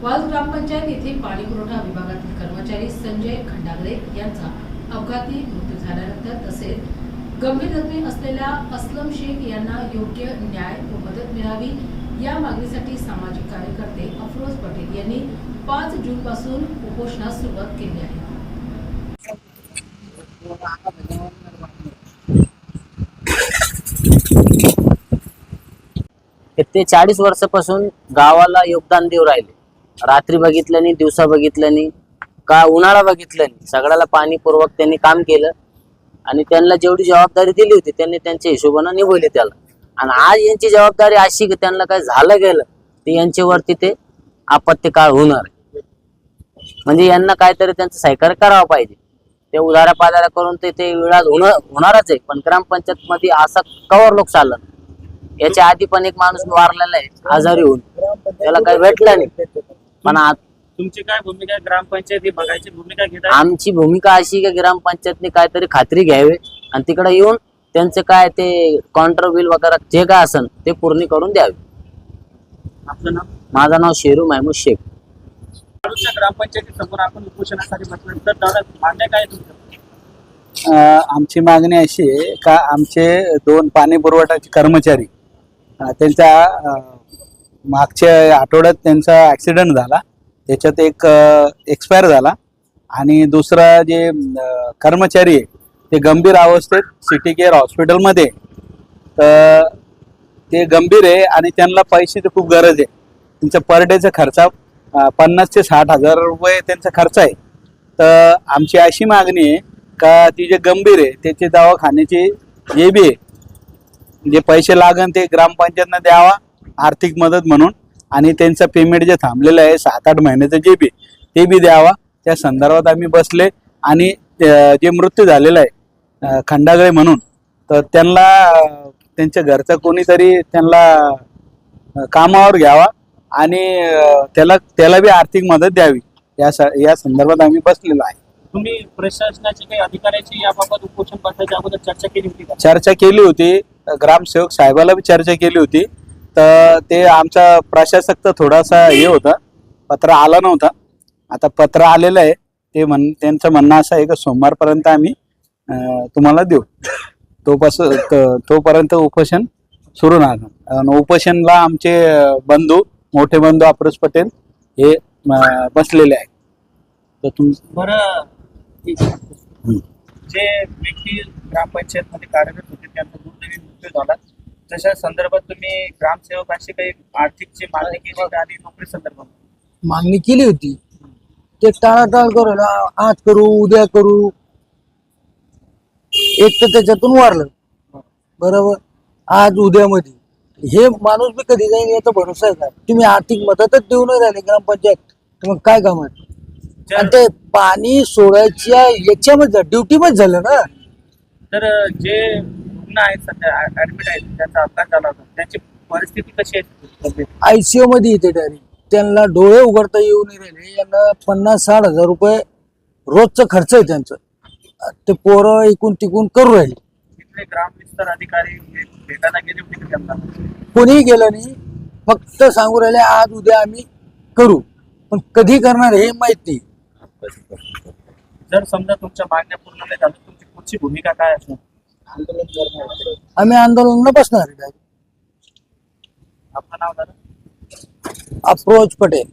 वाल ग्रामपंचायत येथे पाणी पुरवठा विभागातील कर्मचारी संजय खंडागरे यांचा अपघाती मृत्यू झाल्यानंतर तसेच गंभीर जखमी असलेल्या असलम शेख यांना योग्य न्याय व मदत मिळावी या मागणीसाठी सामाजिक कार्यकर्ते अफरोज पटेल यांनी 5 जून पासून उपोषणास सुरुवात केली आहे। ते 40 वर्षापासून गावाला योगदान देऊ राहिले। रात्री बघितलं नाही, दिवसा बघितलं नाही, का उन्हाळा बघितलं नाही, सगळ्याला पाणीपूर्वक त्यांनी काम केलं आणि त्यांना जेवढी जबाबदारी दिली होती त्यांनी त्यांच्या हिशोबाने निभवली त्याला। आणि आज यांची जबाबदारी अशी की त्यांना काय झालं गेलं ते यांच्यावरती ते आपत्तिकाळ होणार आहे। म्हणजे यांना काहीतरी त्यांचं सहकार्य करावं पाहिजे। ते उधाऱ्या पाधाऱ्या करून ते विळात होणारच आहे, पण ग्रामपंचायत मध्ये असं कवर लोक चाललं। याच्या आधी पण एक माणूस वारलेला आहे आजारी होऊन, त्याला काही भेटलं नाही। पण तुमची काय भूमिका आहे? ग्रामपंचायत बघायची भूमिका घेत आहे? आमची भूमिका अशी की ग्रामपंचायतने काहीतरी खात्री घ्यावी आणि तिकडे येऊन त्यांचे काय ते कॉन्ट्र बिल वगैरे जे काय असेल ते पूर्ण करून द्यावे। आपलं नाव? माझं नाव शेरू महमूद शेख। ग्रामपंचायती समोर आपण उपोषणासाठी बसल्यानंतर दादा मागण्या काय तुमच्या? आमची मागणी अशी आहे का आमचे 2 पाणी पुरवठ्याचे कर्मचारी त्यांच्या मागच्या आठवड्यात त्यांचा ॲक्सिडेंट झाला, त्याच्यात एक एक्सपायर झाला आणि दुसरा जे कर्मचारी आहे ते गंभीर अवस्थेत सिटी केअर हॉस्पिटलमध्ये। तर ते गंभीर आहे आणि त्यांना पैशाची खूप गरज आहे। त्यांचा पर डेचा खर्च 50 ते 60 हजार रुपये त्यांचा खर्च आहे। तर आमची अशी मागणी आहे का ती जे गंभीर आहे त्याचे दवाखान्याचे जे बी आहे जे पैसे लागन ते ग्रामपंचायतनं द्यावा आर्थिक मदत म्हणून, आणि त्यांचं पेमेंट जे थांबलेलं आहे 7-8 महिन्याचं जे बी ते बी द्यावा। त्या संदर्भात आम्ही बसले आणि जे मृत्यू झालेला आहे खंडागळे म्हणून, तर त्यांना त्यांच्या घरचं कोणीतरी त्यांना कामावर घ्यावा आणि त्याला बी आर्थिक मदत द्यावी या संदर्भात आम्ही बसलेलो आहे। तुम्ही प्रशासनाचे काही अधिकाऱ्याची याबाबत उपोषण बसायच्या अगोदर चर्चा केली होती का? चर्चा केली होती, ग्रामसेवक साहेबाला बी चर्चा केली होती। तर ते आमचा प्रशासक तर थोडासा हे होता, पत्र आला नव्हता। आता पत्र आलेलं आहे, त्यांचं म्हणणं असं आहे की सोमवारपर्यंत आम्ही तुम्हाला देऊ, तोपर्यंत उपोषण सुरू राहणार। उपोषणला आमचे मोठे बंधू अफरोज पटेल हे बसलेले आहेत। तर बरं, जे व्यक्ती ग्रामपंचायत मध्ये कार्यरत होते त्यांचा दुर्दैवी मृत्यू झाला, तशा संदर्भात तुम्ही ग्रामसेवकांशी काही आर्थिकची मागणी केली का? आणि नोकरी संदर्भात मागणी केली होती, ते टाळाटाळ करू, आज करू उद्या करू, एक तर त्याच्यातून वारलं बरोबर, आज उद्या मध्ये हे माणूस बी कधी जाईल याचा भरोसा आहे का? तुम्ही आर्थिक मदतच देऊ नाही राहिले ग्रामपंचायत, तर मग काय काम आहे? आणि ते पाणी सोडायच्या याच्यामध्ये ड्युटीमध्ये झालं ना। तर जे रुग्ण आहेत सध्या ऍडमिट आहेत, त्यांचा अपघात झाला होता, त्यांची परिस्थिती कशी आहे? ICU मध्ये येते डायरेक्ट, त्यांना डोळे उघडता येऊ नाही राहिले। यांना 50-60 हजार रुपये रोजचा खर्च आहे त्यांचं, ते पोरं इकून तिकून करू राहिले। तिथले ग्रामविस्तार अधिकारी भेटायला गेले होते की त्यांना? कोणीही गेलं नाही, फक्त सांगू राहिले आज उद्या आम्ही करू, पण कधी करणार हे माहित नाही। जर समजा तुमच्या मागण्या पूर्ण नाही झाल्या, तुमची पुढची भूमिका काय असणार? आम्ही आंदोलनाला बसणार आहे। आपलं नाव दादा? अफरोज पटेल।